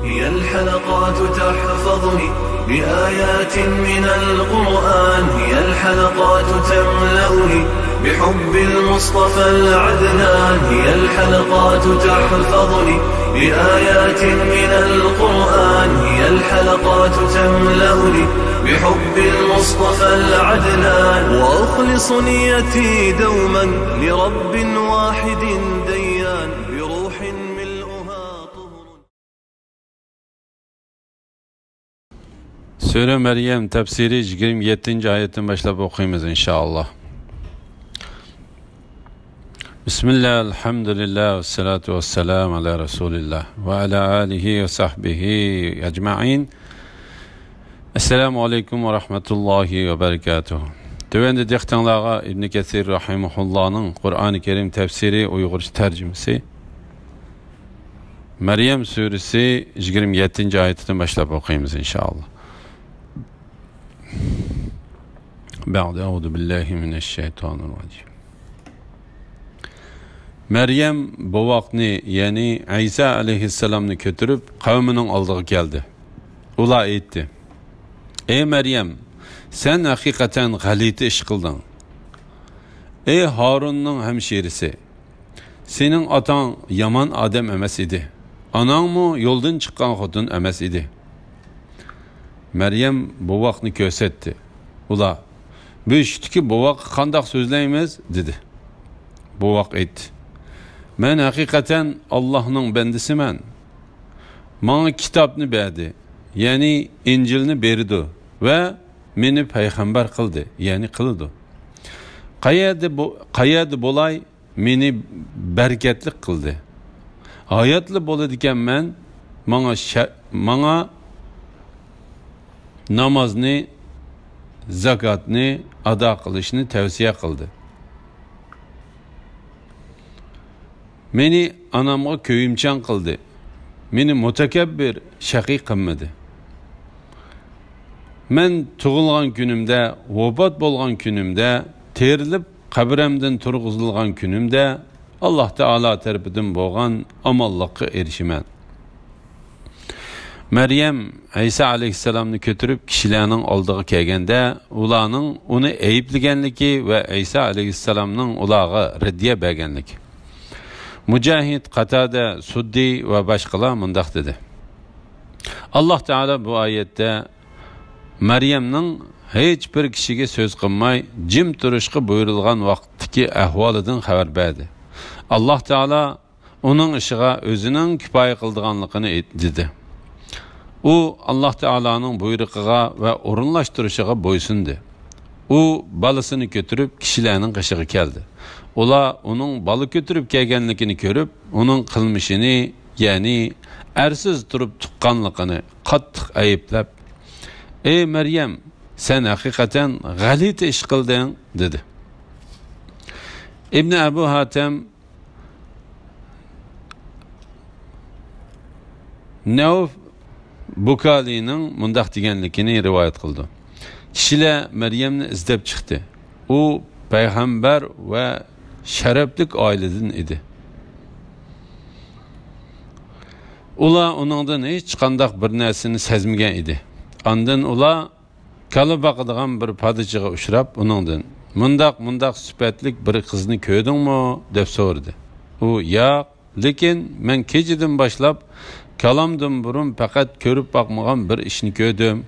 هي الحلقات تحفظني بآيات من القرآن، هي الحلقات تملأني بحب المصطفى العدنان، هي الحلقات تحفظني بآيات من القرآن، هي الحلقات تملأني بحب المصطفى العدنان، وأخلص نيتي دوما لرب واحد ديان بروح ملؤها طهر. Sure Meryem tefsiri 27. ayetten başlayıp okuyumuz inşallah. Bismillah, elhamdülillah, ve salatu ve selamu ala Resulillah ve ala alihi ve sahbihi ecma'in. Esselamu aleyküm ve rahmetullahi ve berekatuhu. Tövende dehtanlağa İbn Kesir rahimahullah'ın Kur'an-ı Kerim tefsiri Uygurca tercümesi Meryem suresi 27. ayetten başlayıp okuyumuz inşallah. Ba'de euzu billahi mineşşeytanirracim. Meryem bu vaqtni, yani İsa aleyhisselamni götürüp kavminin aldığı geldi. Ula aytdi: Ey Meryem, sen hakikaten galiti iş kıldın. Ey Harun'un hemşerisi, senin atan yaman adem emes idi. Anan mı yoldan çıkan hudun emes idi. Meryem bu vaqtni kösetti. Ula, bu iştiki bu vaqt qandaq sözleyimiz dedi. Bu vaqt aytdi: Men hakikaten Allah'ın bendisimen. Bana kitabını berdi, yani İncil'ni berdi ve meni peygamber kıldı, yani kıldı. Qayerdi bolay meni bereketlik kıldı. Hayatlı boladiken men bana namazını, zakatını ada kılışını tavsiye kıldı. Meni anamga köyümçan kıldı. Meni mutekebbir şaqi qilmadi. Men tug'ilgan kunimda, vafot bo'lgan kunimda, terilib qabrimdan turg'izilgan kunimda Alloh taolo tarafidan bo'lgan omonlikqa erishiman. Meryem İsa aleyhisselamni götürüp kişilerinin oldığı kelgende ularning uni ayıplaganligi ve İsa aleyhisselamning ularga reddiye berganligi. Mücahid, Qatada, Suddi ve başkalar mundaq dedi: Allah Teala bu ayette Meryem'nin hiç bir kişiye söz qilmay jim turishga buyurilgan vaqtdagi ahvolidan xabar berdi. Allah Teala onun ishiga o'zining kifoya qildiganligini dedi. U Allah Teala'nın buyrug'iga ve o'rinlashtirishiga bo'ysundi. U balasını götürüp kişilerinin qishig'i keldi. Ular onun balı götürüp kelganligini görüp, onun qilmishini, yani ersiz turup tuqqanligini qattiq ayıplab, Ey Meryem, sen hakikaten galit iş qilding, dedi. İbn Ebu Hatem Nevf Bukali'nin mundaq deganligini rivayet qildi. Kişiler Meryemni izlab chiqdi. U peygamber ve şereflik aileden idi. Ula onundan hiç qandaq bir narsani sezmigan idi. Ondan ula kala baqadigan bir padişaga uchrab onundan mundaq sifatlik bir qizni ko'rdingmi deb so'radi. U yo'q, lekin men kechidan boshlab kalamdan burun faqat ko'rib boqmagan bir ishni ko'rdim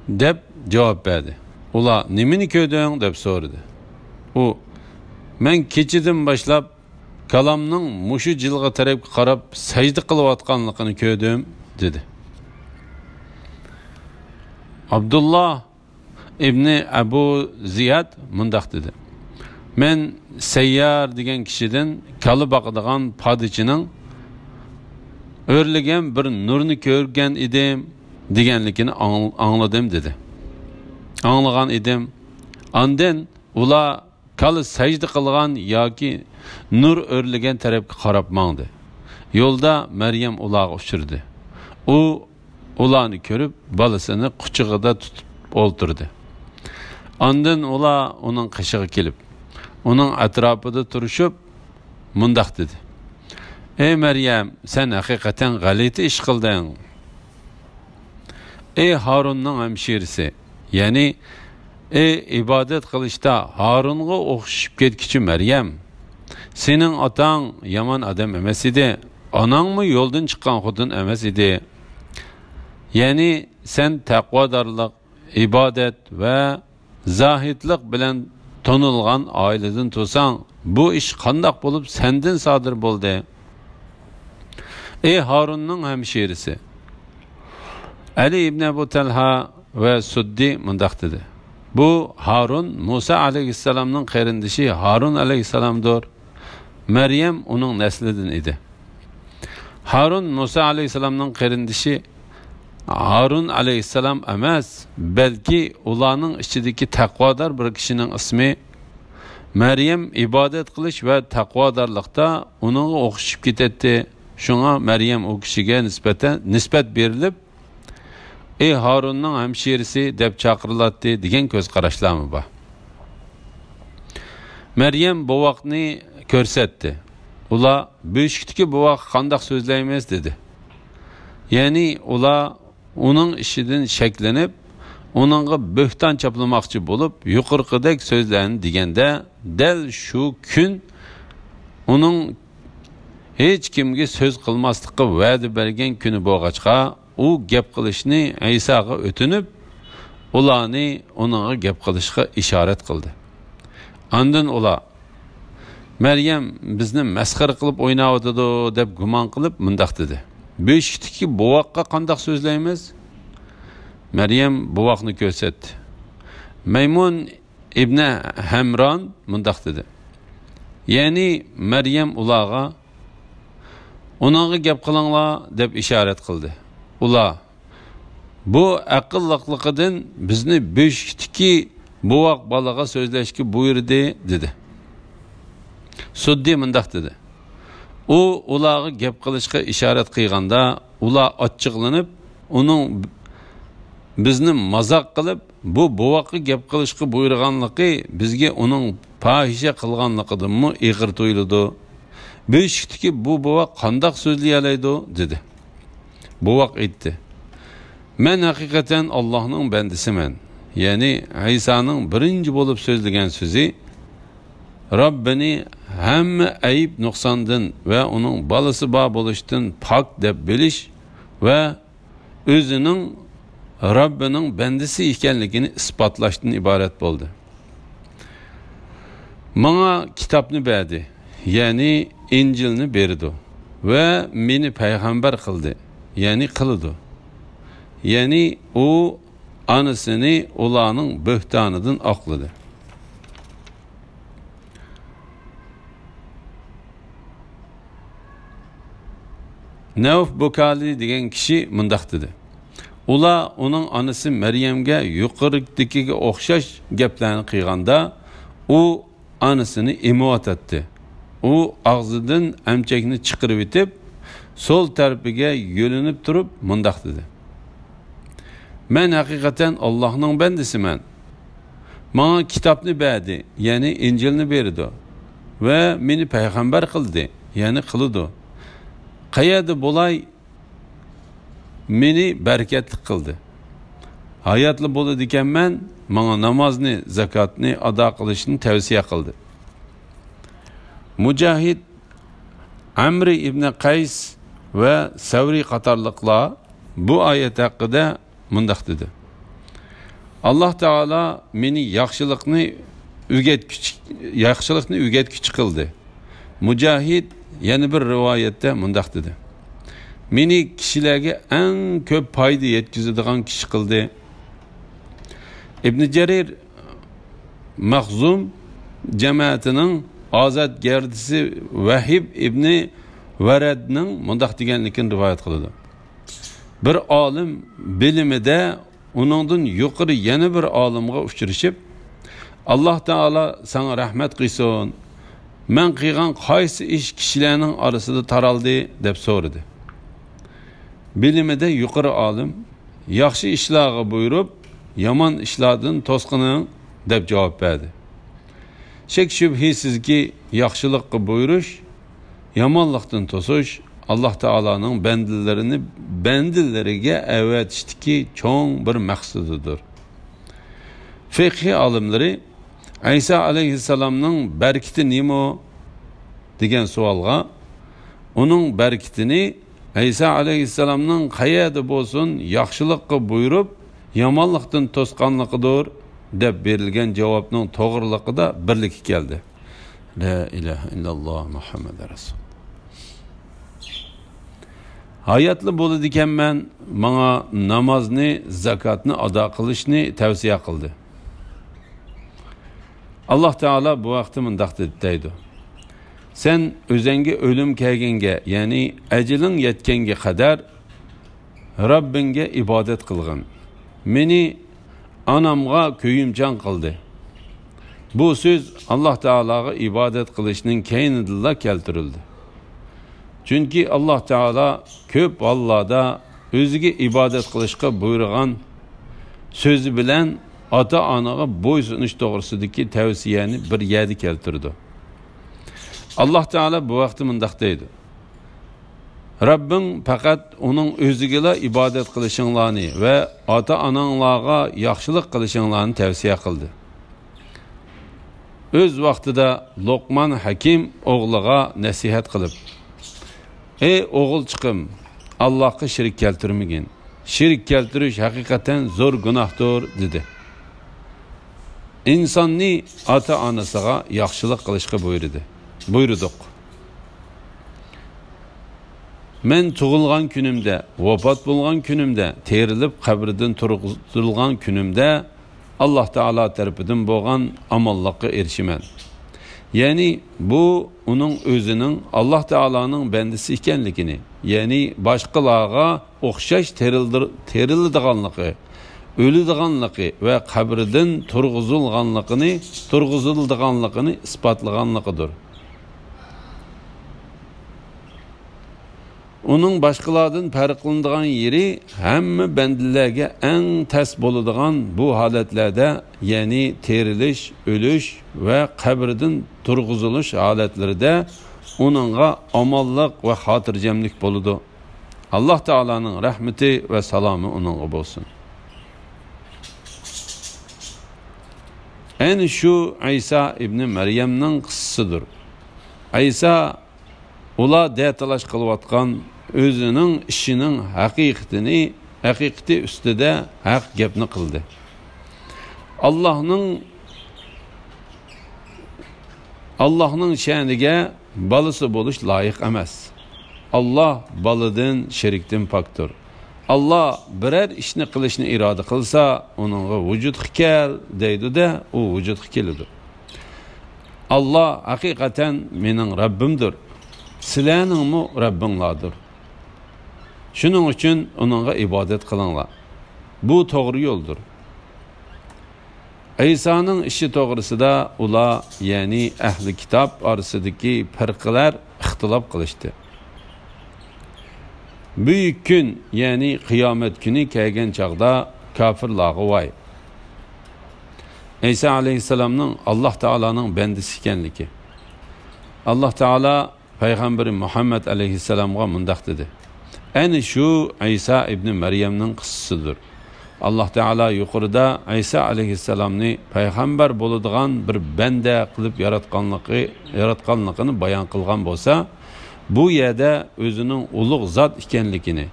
deb javob berdi. Ula nimani ko'rding deb so'radi. U men kechidan boshlab kalamning mushu jilg'a tarafga qarab sajda qilayotganligini ko'rdim dedi. Abdullah ibn Abu Ziyad mundaq dedi: Men Seyyar degan kishidan kala boqadigan padişaning o'rlagan bir nurni ko'rgan edim deganligini angladim dedi. Anglagan edim. Ondan ular kala sajda qilgan yoki nur o'rlagan tarafga qarab mangdi. Yo'lda Meryem ularga uchirdi. U ularni ko'rib balasini quchog'ida tutib o'ltirdi. Ondan ular uning qishig'iga kelib, onun etrafında turuşup mundaq dedi: Ey Meryem, sen hakikaten galeti iş kıldın. Ey Harun'un hemşirisi, yani ibadet kılışta Harun'a okşup ketkiçi Meryem, senin atan yaman adam emas idi, anan mı yoldan çıkan hudun emas idi. Yani sen takvadarlık, ibadet ve zahitlik bilen tonulgan aileden tutsan, bu iş kandak bulup senden sadır buldu. Ey Harun'un hemşirisi, Ali İbn Ebu Talha ve Suddi mındak dedi. Bu Harun, Musa aleyhisselamның qarindişi Harun aleyhisselamdır. Meryem onun neslinden idi. Harun, Musa aleyhisselamның qarindişi Harun aleyhisselam emas, belki ularning ichidagi taqvodor bir kishining ismi. Meryem ibadet qilish ve taqvodorlikda uning o'xshib ketdi. Şuna Meryem o kişiye nisbat berilib, ey Harun'un hemşirisi deb chaqirilatdi degan ko'z qarashlarmi bor. Meryem bu vaqtni ko'rsatdi. Ular beshikdagi bu vaqt qandoq so'zlaymiz dedi. Ya'ni ular uning ishidan shaklanib, uningga bo'hton chaplamoqchi bo'lib, yuqorqidek so'zlarni deganda, dal shu kun uning hech kimga so'z qilmaslikka va'da bergan kuni bo'lg'achqa, u gap qilishni Isoga o'tinib, ularni uningga gap qilishga ishorat qildi. Ondan ular Meryem bizni masxara qilib o'ynayotdi deb gumon qilib mundaq dedi. Beshikdagi buvoqqa qandoq so'zlaymiz? Meryem buvoqni ko'rsatdi. Maymun ibn Hamron mundaq dedi. Ya'ni Meryem ularga onunla gap qilinglar deb ishorat qildi. Ular bu aqlliqligidan bizni beshikdagi buvoq balaga so'zlashga buyurdi dedi. Suddi mundaq dedi. U ularga gap qilishga ishorat qilganda, ular ochiqlanib, uning bizni mazoq qilib, bu buvoqqa gap qilishga buyurganligi bizga uning fahisha qilganligidanmi ig'ir tuyuldi. Beshikdagi bu buvoq qandoq so'zlay oladi dedi. Buvoq aytdi. Men haqiqatan Allohning bandasiman. Ya'ni Isoning birinchi bo'lib so'zlagan so'zi Rabbini hamma ayib nuqsondan va uning balasi bor bo'lishdan pok deb bilish va o'zining Rabbining bandasi ekanligini isbotlashdan iborat bo'ldi. Menga kitobni berdi, ya'ni İncilni berdi ve meni payg'ambar qildi, ya'ni qildi. Ya'ni u anasini ularning bo'htonidan oqladi. Navf Bukali degan kishi mundaq dedi. Ular uning anasi Meryemga yuqoridagiga o'xshash gaplarni qilganda, u anasini imotatdi. U ağzıdan emçekni çıkırıp itip, sol tarafiga yo'linib turib mundaq dedi. Men hakikaten Allah'ның bendisiman. Bana kitapni berdi, yani İncilni berdi ve meni payg'ambar qildi, yani qildi. Qayerda bo'lay meni barakatli qildi. Hayotli bo'ladi ekanman, menga namozni, zakotni ado qilishni tavsiya qildi. Mücahid, Amri ibn Qays ve Savri qatorliqlar bu ayet hakkında mundaq dedi. Allah Teala meni yaxshilikni o'rgatgich qildi. Mücahid yana bir rivayette mundaq dedi. Meni kishilarga eng ko'p foyda yetkazadigan kishi qildi. Ibn Jarir Mahzum cemaatining Azad gerdisi Vahib İbni Varadning mundaq deganligini rivoyat qiladi. Bir olim bilimida uningdan yuqori yana bir olimga uchrashib, Alloh taolo sana rahmat qilsin. Men qilgan qaysi ish kishilarning orasida taraldi deb so'radi. Bilimida yuqori olim yaxshi ishlarga buyurib, yomon ishlardan to'sqining deb javob berdi. Şek şübhisizki yaxşılıqqa buyuruş, Yamanlıqdan tosuş Allah Taala'nın bendileriga əvətishdiki çoğ bir məqsədidir. Fiqh alimləri İsa aleyhisselamның bərkiti nimo degan savolga onun bərkitini İsa aleyhisselamның qayerda bo'lsin yaxshilikqa buyurib yomonlikdan to'sqanligidir deb berilgan javobning to'g'riliqida birlik keldi. La ilaha illalloh Muhammad rasul. Hayatlı bo'ladi ekanman, menga namozni, zakotni ado qilishni tavsiya qildi. Allah Teala bu vaqtda mundaq deydi. Sen özenge ölüm kelgenge, yani ecilin yetkenge kadar Rabbinge ibadet kılgın. Meni anamga köyümcan kıldı. Bu söz Allah Teala'ga ibadet kılışının keynidilla keltirildi. Çünkü Allah Teala köp Allah'da özüge ibadet kılışka buyurgan sözü bilen ata anaga boysunuş doğrusudaki tavsiyeni bir yerde keltirdi. Allah Teala bu vaqtda mundaq deydi. Rabbim faqat onun özügela ibadet qilishinglarni ve ata ananglarga yaxshilik qilishinglarni tavsiya qildi. Öz vaqtida Luqman Hakim o'g'liga nasihat qilib: "Ey o'g'ilchiqim, Allohga shirik keltirmagin. Shirik keltirish haqiqatan zo'r gunohdir" dedi. İnsonni ata onasiga yaxshilik qilishga buyurdik. Men tug'ilgan kunimda, vafot bo'lgan kunimda, terilib qabrdan turg'izilgan kunimda Allah Teala tarafidan bo'lgan amonlikqa erishiman. Yani bu onun özünün Allah Teala'nın bendisi ekanligini, yani başqalarga o'xshash terildiganligi, o'lidiganligi ve qabrdan turg'izilganligini isbotlaganligidir. Onun başqalardan farqlanadigan yeri hamma bendilerge en ters bo'ladigan bu holatlarda, yani terilish, o'lish ve qabrdan turg'izilish holatlarida onunğa amallik ve xotirjamlik bo'ladi. Allah Teala'nın rahmeti ve salamı onunğa bo'lsin. En şu İsa ibn Meryem'nin qissasidir. İsa ula detalash qilayotgan özünün işinin haqiqati ustida haq gapni qildi. Allah'ın şaniga balası bo'lish loyiq emas. Allah balıdan şerikdan pakdir. Allah birer ishni qilishni iroda qilsa, onunğa vujudga kel deydi de, o vujudga keladi. Allah haqiqatan mening Rabbimdir. Sizlarning mu Rabbinglardir. Şunun için onunğa ibadet qilinglar. Bu to'g'ri yo'ldir. İsa'nın işi to'g'risida ular, yani ahli kitap orasidagi firqalar ixtilof qilishdi. Büyük gün, yani kıyamet günü kelgan chaqda kafirlarga voy. İsa aleyhisselamның Allah Teala'nın bendisi ekanligi. Allah Teala Peygamberi Muhammed aleyhisselamga mundaq dedi. En şu İsa ibn Meryem'nin qissasidir. Allah Teala yuqorida İsa aleyhisselamni peygamber bo'ladigan bir bende qilib yaratganligini bayon qilgan bo'lsa, bu yerda özünün ulug' zat ekanligini,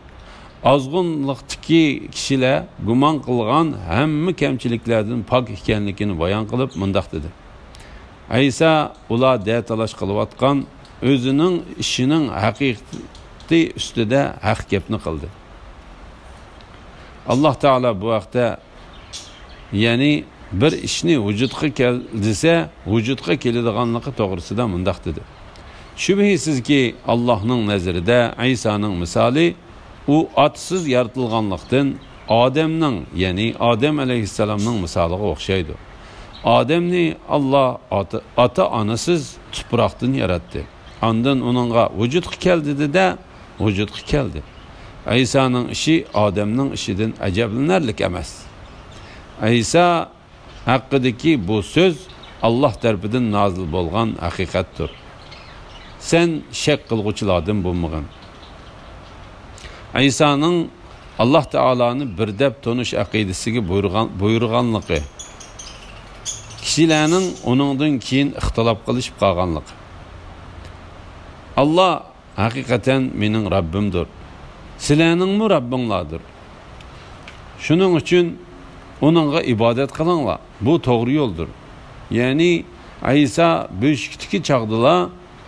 azg'unlikdagi kishilar gumon qilgan hamma kamchiliklardan pok ekanligini bayon qilib mundaq dedi. İsa ular detalash qilayotgan özünün işinin haqiqati ustida haq gapni qildi. Allah Teala bu vaqtda, yani bir ishni vujudga keldisa, vujudga keladiganligi to'g'risida mundaq dedi. Şübhəsiz ki Allah'ın nazarida İsa'nın misali u atsız yaratılganlıqdan Adem'nin, yani Adem aleyhisselamның misaliga o'xshaydi. Ademni Allah ata anasız tuproqdan yaratdı. Ondan onunğa vujudga keldi de vujudga keldi. İsa'nın işi Adem'nin işidan ajablanarlik emas. İsa haqqidagi bu söz Allah tarafidan nazil bo'lgan haqiqatdir. sen shak qilg'uvchilardan bo'lmagan. Aysoning Alloh taoloni bir deb tonish aqidasiga buyurganligi, kishilarning uningdan keyin ixtilof qilishib qolganligi. Allah haqiqatan mening Rabbimdir. Sizlarningmi Rabbinglardir. Shuning uchun onunğa ibadet qilinglar. Bu to'g'ri yo'ldir. Ya'ni Aysa beshikdagi chaqdila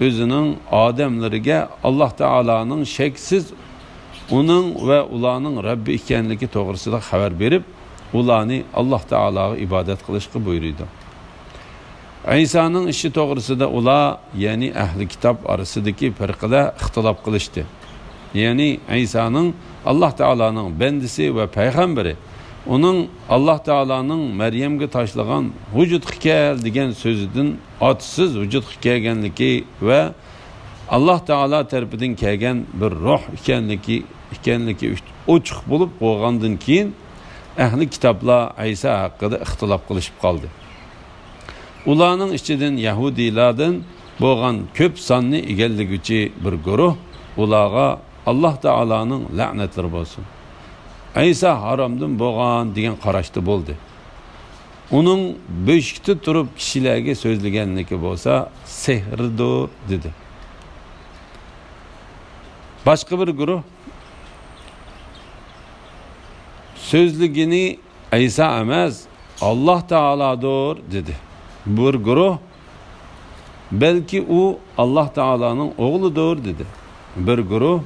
o'zining odamlariga Alloh taolaning sheksiz uning va ularning Rabbi ekanligi to'g'risida xabar berib, ularni Alloh taolaga ibodat qilishga buyurdi. Aysaning ishi to'g'risida ular, ya'ni ahli kitob orasidagi firqada ixtilof qilishdi. Ya'ni Aysaning Alloh taolaning bandisi va payg'ambari, uning Alloh taolaning Maryamga tashlagan vujudga kel degan so'zidan otsiz vujudga kelganligi va Alloh taolo tarafidan kelgan bir ruh ekanligi ochiq bo'lib qo'ygandan keyin ahli kitoblar Aysa haqida ixtilof qilishib qoldi. Ularning ichidan Yahudilardan bo'lgan ko'p sonli egallaguvchi bir guruh ularga Alloh taolaning la'natlari bo'lsin, Aysa haromdan bo'lgan degan qarashda bo'ldi. Uning beshikda turib kishilarga so'zlaganligi bo'lsa sehrdir dedi. Başka bir guruh sözlüğünü Aysa emas Allah Teala'dır dedi. Bir guruh belki o Allah Teala'nın oğludur dedi. Bir guruh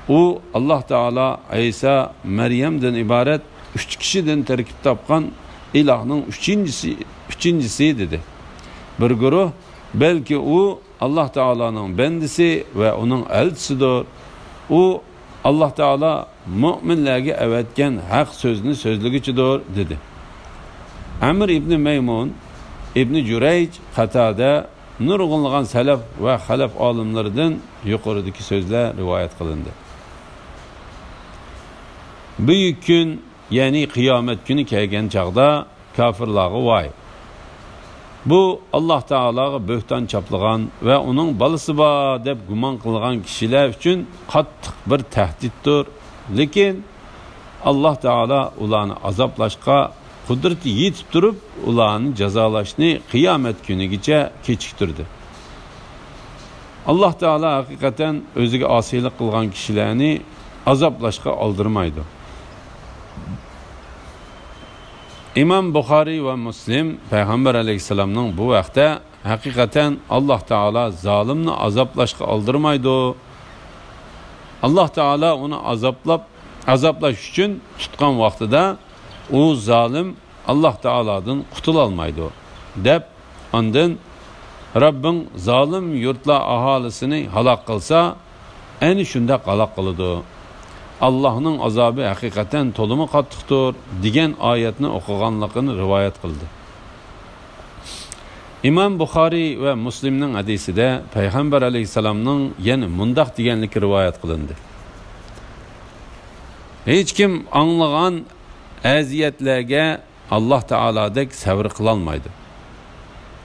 o Allah Teala Aysa Meryem'den ibaret 3 kişiden terkip tapkan ilahının üçüncüsü dedi. Bir guruh belki o Allah Teala'nın bendisi ve onun elçisidir. O Allah Teala müminlerge evetken hak sözünü sözlüğüçüdür dedi. Amr İbni Meymun, İbni Cüreyc, Katade, nurgınlıgan selef ve halef alimlerden yukarıdaki sözler rivayet kılındı. Büyük gün, yani kıyamet günü kelgen çağda kafirlağı vay. Bu Allah Teala'ga böhtan çaplagan ve onun balısı ba deb guman kılgan kişiler için qattiq bir tehdittir. Lekin Allah Teala ularni azaplaşqa kudreti yetip durup ularni jazalaşını kıyamet günügice keçiktirdi. Allah Teala hakikaten özüge asilik kılgan kişilerini azaplaşqa aldırmaydı. İmam Bukhari ve Müslim Peygamber Aleyhisselam'ın bu vaqtda hakikaten Allah Teala zalimni azaplaşqa aldırmaydı. Allah Teala onu azaplaş için tutkan vaqtida o zalim Allah Teala'dan qutulalmaydı deb ondan Rabbin zalim yurtlar ahalisini halak kılsa en şunda qalaq qılıdı. Allah'ın azabı hakikaten tolumu qattiqdir degan ayetini o'qiganligini rivayet kıldı. İmam Bukhari ve Müslim'nin hadisida Peygamber Aleyhisselam'ın yani mundaq deganligi rivayet kılındı. Hiç kim anlagan aziyetlerge Allah Teala'dek sabr kılalmaydı.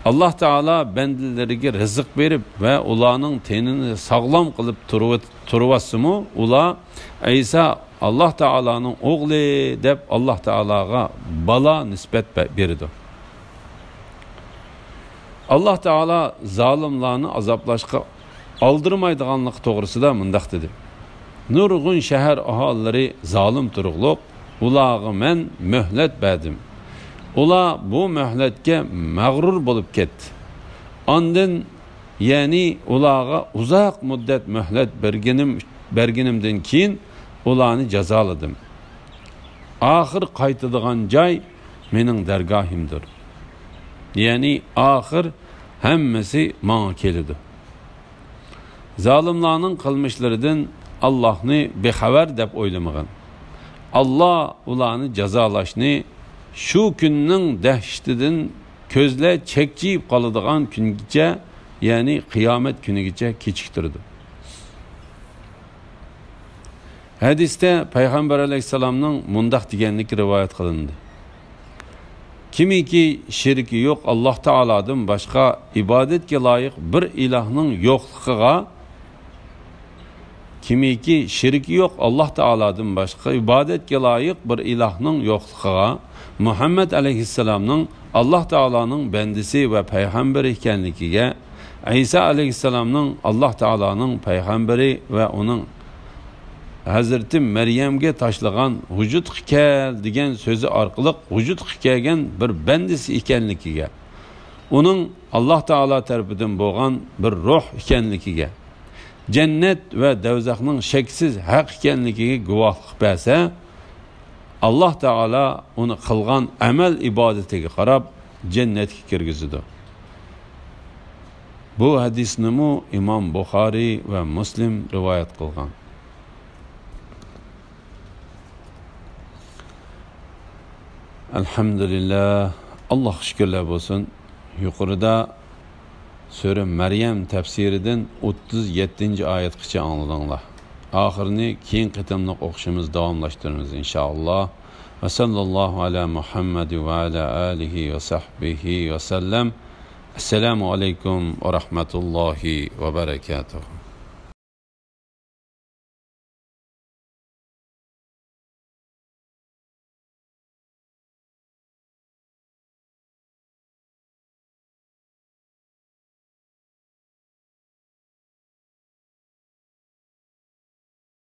Allah Teala bendilerine rızık verip ve ulanın tenini sağlam kılıp turuvasımı ula İsa Allah Teala'nın oğlu deb Allah Teala'ga bala nispet berdi. Allah Teala zalimlarni azaplaşqa aldırmaydiganlık toğrısida mındaq dedi. Nurgun şehir ahalileri zalim turuqluq, ulağı men möhlet berdim. Ula bu möhletke mağrur bolup ketdi. Ondan yani ulağa uzak müddet möhlet bergenimden keyin ularni jazaladım. Ahir qaytadigan joy mening dergahimdir. Yani ahir hemmesi manga kelidi. Zalimlarning qilmishlaridan Allah'ni bexabar deb o'ylamagan. Allah ularni jazalashni şu günün dehşetinden közle çekçiyip kalıdığan güngice yani kıyamet günügice keçiktirdi. Hadiste Peygamber Aleyhisselam'ın mundaq deganlik rivayet kılındı. Kimiki şirki yo'q Alloh taolodan boshqa ibodatga loyiq bir ilohning yo'qligiga, kimiki shirki yo'q Alloh taolodan boshqa ibodatga loyiq bir ilohning yo'qligiga, Muhammad alayhissalomning Alloh taoloning bandisi va payg'ambari ekanligiga, İsa alayhissalomning Alloh taoloning payg'ambari va uning Hazreti Meryem'ge taşlagan vücut kel degan sözü arqılıq vücut kelgan bir bandisi ekanligiga, onun Alloh taolo tarafidan bo'lgan bir ruh ekanligiga, cennet ve do'zaxning shaksiz haq ekanligiga guvohlik bersa, Alloh taolo uni qilgan amal ibodatiga qarab jannatga kirgizadi. Bu hadisni İmam Buxoriy ve Muslim rivoyat qilgan. Elhamdülillah, Allah şükürler olsun. Yukarıda Sure Meryem tefsirinden 37. ayetkiçe anladınlar. Ahirini keyin qitimliq o'qishimiz davomlashtiramiz inşallah. Ve sallallahu ala Muhammed ve ala alihi ve sahbihi ve sellem. Esselamu aleyküm ve rahmetullahi ve berekatuhu.